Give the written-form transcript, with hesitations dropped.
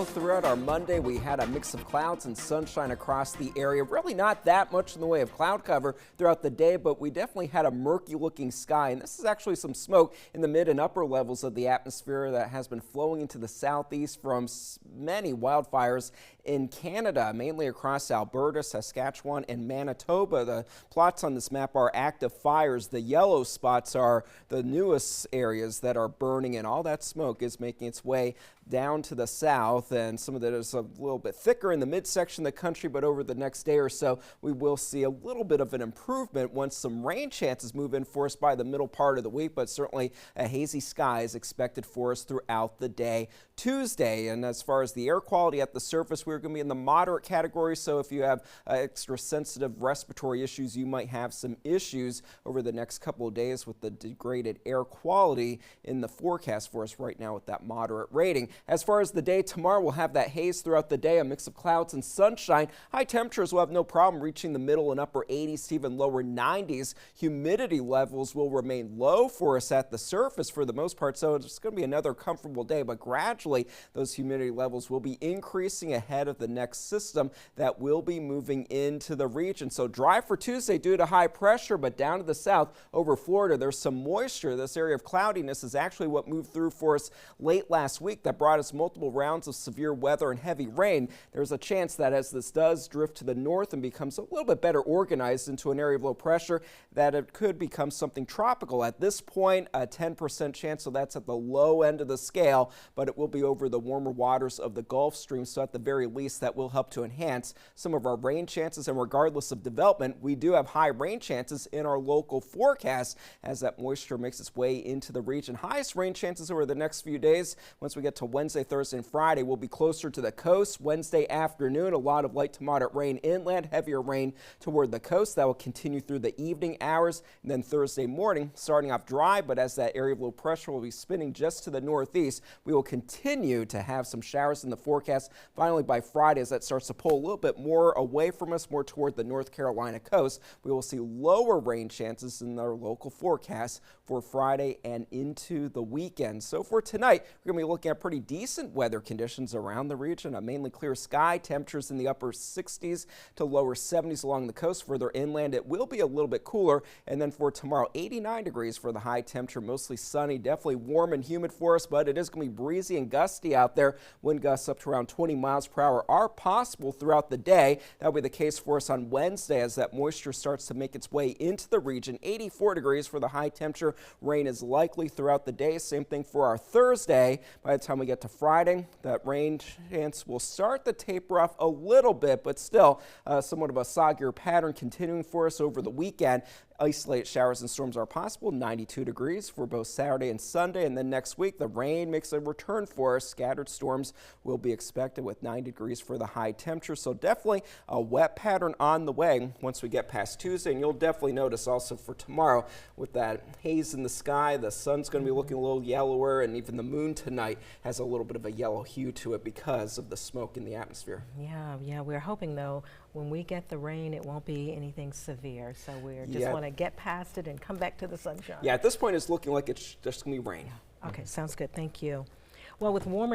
Well, throughout our Monday, we had a mix of clouds and sunshine across the area. Really not that much in the way of cloud cover throughout the day, but we definitely had a murky looking sky. And this is actually some smoke in the mid and upper levels of the atmosphere that has been flowing into the southeast from many wildfires in Canada, mainly across Alberta, Saskatchewan, and Manitoba. The plots on this map are active fires. The yellow spots are the newest areas that are burning, and all that smoke is making its way down to the south, and some of that is a little bit thicker in the midsection of the country, but over the next day or so we will see a little bit of an improvement once some rain chances move in for us by the middle part of the week, but certainly a hazy sky is expected for us throughout the day Tuesday. And as far as the air quality at the surface, we're going to be in the moderate category, so if you have extra sensitive respiratory issues, you might have some issues over the next couple of days with the degraded air quality in the forecast for us right now with that moderate rating. As far as the day tomorrow, we'll have that haze throughout the day, a mix of clouds and sunshine. High temperatures will have no problem reaching the middle and upper 80s to even lower 90s. Humidity levels will remain low for us at the surface for the most part, so it's going to be another comfortable day, but gradually those humidity levels will be increasing ahead of the next system that will be moving into the region. So dry for Tuesday due to high pressure, but down to the south over Florida, there's some moisture. This area of cloudiness is actually what moved through for us late last week that brought us multiple rounds of severe weather and heavy rain. There's a chance that as this does drift to the north and becomes a little bit better organized into an area of low pressure, that it could become something tropical. At this point, a 10% chance, so that's at the low end of the scale, but it will be over the warmer waters of the Gulf Stream, so at the very least that will help to enhance some of our rain chances. And regardless of development, we do have high rain chances in our local forecast as that moisture makes its way into the region. Highest rain chances over the next few days, once we get to Wednesday, Thursday, and Friday, will be closer to the coast. Wednesday afternoon, a lot of light to moderate rain inland, heavier rain toward the coast. That will continue through the evening hours. And then Thursday morning, starting off dry, but as that area of low pressure will be spinning just to the northeast, we will continue to have some showers in the forecast. Finally, by Friday, as that starts to pull a little bit more away from us, more toward the North Carolina coast, we will see lower rain chances in our local forecast for Friday and into the weekend. So for tonight, we're going to be looking at pretty decent weather conditions around the region. A mainly clear sky, temperatures in the upper 60s to lower 70s along the coast. Further inland, it will be a little bit cooler. And then for tomorrow, 89 degrees for the high temperature, mostly sunny, definitely warm and humid for us, but it is going to be breezy and gusty out there. Wind gusts up to around 20 miles per hour are possible throughout the day. That will be the case for us on Wednesday as that moisture starts to make its way into the region. 84 degrees for the high temperature. Rain is likely throughout the day. Same thing for our Thursday. By the time we get to Friday, that rain chance will start to taper off a little bit, but still somewhat of a soggier pattern continuing for us over the weekend. Isolated showers and storms are possible, 92 degrees for both Saturday and Sunday. And then next week, the rain makes a return for us. Scattered storms will be expected with 90 degrees for the high temperature. So definitely a wet pattern on the way once we get past Tuesday. And you'll definitely notice also for tomorrow with that haze in the sky, the sun's going to be looking a little yellower, and even the moon tonight has a little bit of a yellow hue to it because of the smoke in the atmosphere. Yeah, we're hoping though when we get the rain it won't be anything severe, so we're just want to get past it and come back to the sunshine. Yeah, at this point it's looking like it's just going to be rain. Okay, sounds good. Thank you. Well, with warmer